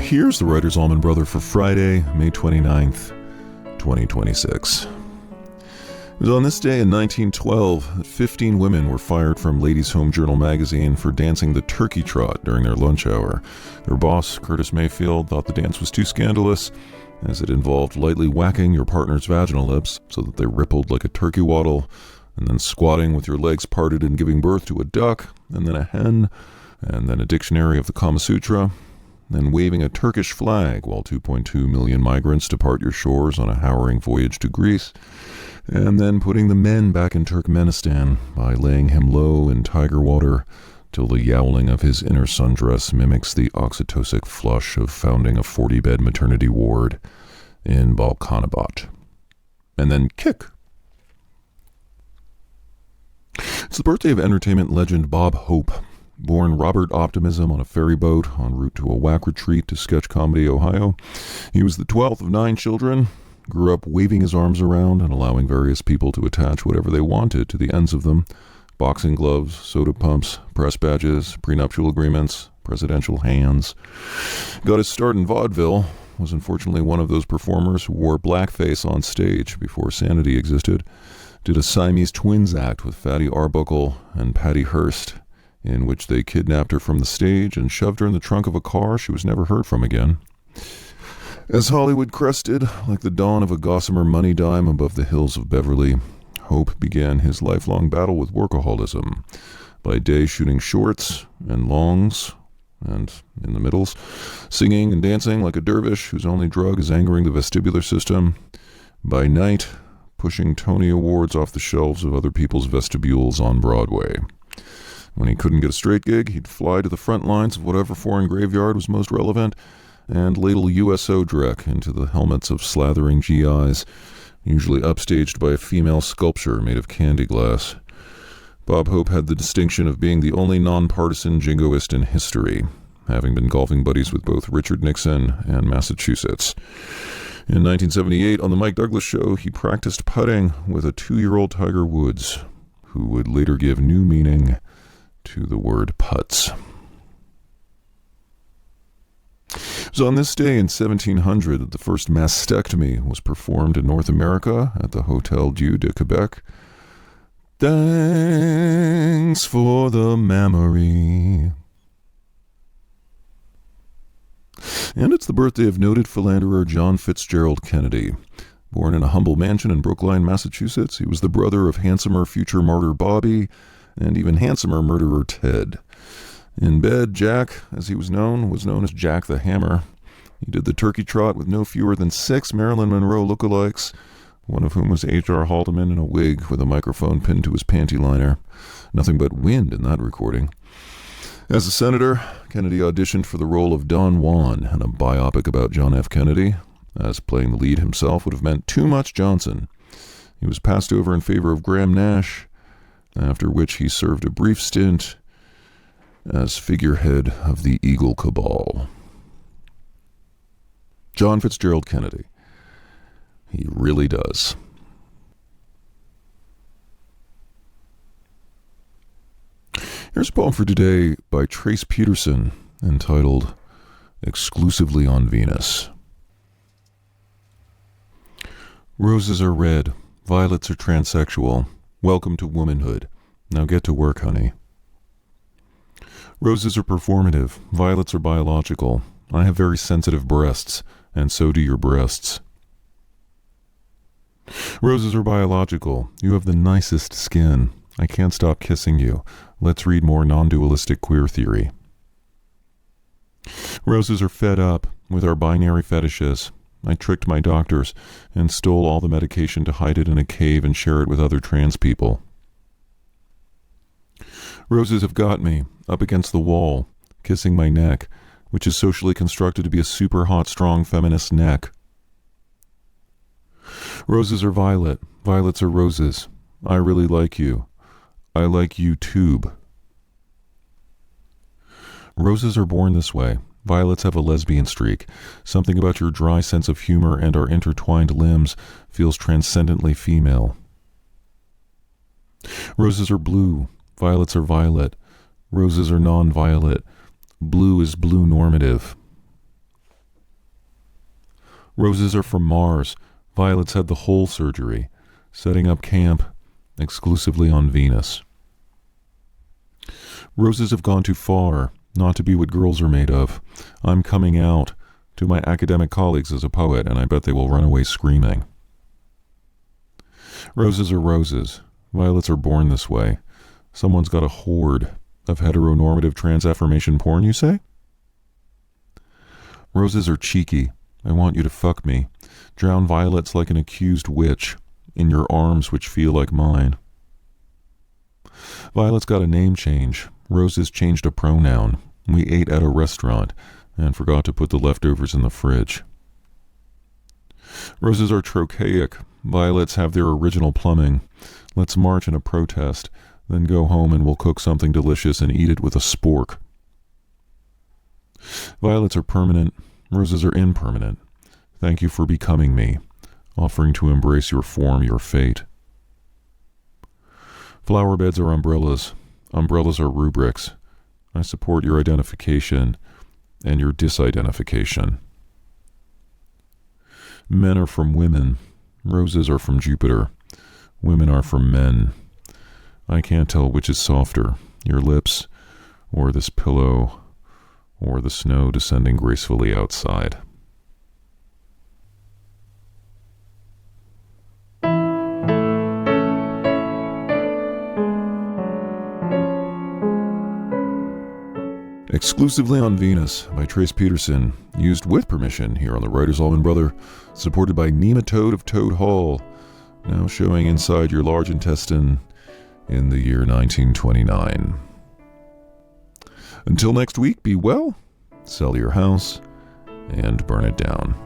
Here's the writer's Allman Brother for Friday, May 29th, 2026. It was on this day in 1912 that 15 women were fired from Ladies' Home Journal magazine for dancing the turkey trot during their lunch hour. Their boss, Curtis Mayfield, thought the dance was too scandalous, as it involved lightly whacking your partner's vaginal lips so that they rippled like a turkey waddle, and then squatting with your legs parted and giving birth to a duck, and then a hen, and then a dictionary of the Kama Sutra, then waving a Turkish flag while 2.2 million migrants depart your shores on a harrowing voyage to Greece, and then putting the men back in Turkmenistan by laying him low in tiger water till the yowling of his inner sundress mimics the oxytocic flush of founding a 40-bed maternity ward in Balkanabad. And then kick. It's the birthday of entertainment legend Bob Hope, born Robert Optimism on a ferry boat en route to a whack retreat to Sketch Comedy, Ohio. He was the 12th of 9 children, grew up waving his arms around and allowing various people to attach whatever they wanted to the ends of them: boxing gloves, soda pumps, press badges, prenuptial agreements, presidential hands. Got his start in vaudeville, was unfortunately one of those performers who wore blackface on stage before sanity existed, did a Siamese twins act with Fatty Arbuckle and Patty Hearst, in which they kidnapped her from the stage and shoved her in the trunk of a car she was never heard from again. As Hollywood crested, like the dawn of a gossamer money dime above the hills of Beverly, Hope began his lifelong battle with workaholism, by day shooting shorts and longs, and in the middles, singing and dancing like a dervish whose only drug is angering the vestibular system, by night pushing Tony Awards off the shelves of other people's vestibules on Broadway. When he couldn't get a straight gig, he'd fly to the front lines of whatever foreign graveyard was most relevant and ladle USO dreck into the helmets of slathering GIs, usually upstaged by a female sculpture made of candy glass. Bob Hope had the distinction of being the only nonpartisan jingoist in history, having been golfing buddies with both Richard Nixon and Massachusetts. In 1978, on the Mike Douglas Show, he practiced putting with a 2-year-old Tiger Woods, who would later give new meaning to the word putts. It was on this day in 1700 that the first mastectomy was performed in North America at the Hotel Dieu de Quebec. Thanks for the memory. And it's the birthday of noted philanderer John Fitzgerald Kennedy. Born in a humble mansion in Brookline, Massachusetts, he was the brother of handsomer future martyr Bobby and even handsomer murderer Ted. In bed, Jack, as he was known as Jack the Hammer. He did the turkey trot with no fewer than 6 Marilyn Monroe lookalikes, one of whom was H.R. Haldeman in a wig with a microphone pinned to his panty liner. Nothing but wind in that recording. As a senator, Kennedy auditioned for the role of Don Juan in a biopic about John F. Kennedy, as playing the lead himself would have meant too much Johnson. He was passed over in favor of Graham Nash, after which he served a brief stint as figurehead of the Eagle Cabal. John Fitzgerald Kennedy. He really does. Here's a poem for today by Trace Peterson, entitled Exclusively on Venus. Roses are red, violets are transsexual. Welcome to womanhood. Now get to work, honey. Roses are performative, violets are biological. I have very sensitive breasts, and so do your breasts. Roses are biological. You have the nicest skin. I can't stop kissing you. Let's read more non-dualistic queer theory. Roses are fed up with our binary fetishes. I tricked my doctors and stole all the medication to hide it in a cave and share it with other trans people. Roses have got me, up against the wall, kissing my neck, which is socially constructed to be a super hot, strong feminist neck. Roses are violet, violets are roses. I really like you. I like you, tube. Roses are born this way. Violets have a lesbian streak. Something about your dry sense of humor and our intertwined limbs feels transcendently female. Roses are blue. Violets are violet. Roses are non-violet. Blue is blue normative. Roses are from Mars. Violets had the whole surgery, setting up camp exclusively on Venus. Roses have gone too far, not to be what girls are made of. I'm coming out to my academic colleagues as a poet, and I bet they will run away screaming. Roses are roses. Violets are born this way. Someone's got a horde of heteronormative trans-affirmation porn, you say? Roses are cheeky. I want you to fuck me. Drown violets like an accused witch in your arms which feel like mine. Violets got a name change. Roses changed a pronoun. We ate at a restaurant and forgot to put the leftovers in the fridge. Roses are trochaic. Violets have their original plumbing. Let's march in a protest, then go home and we'll cook something delicious and eat it with a spork. Violets are permanent. Roses are impermanent. Thank you for becoming me, offering to embrace your form, your fate. Flower beds are umbrellas. Umbrellas are rubrics. I support your identification and your disidentification. Men are from women. Roses are from Jupiter. Women are from men. I can't tell which is softer, your lips, or this pillow, or the snow descending gracefully outside. Exclusively on Venus by Trace Peterson, used with permission here on the Writer's Allman Brother, supported by Nematode of Toad Hall, now showing inside your large intestine in the year 1929. Until next week, be well, sell your house, and burn it down.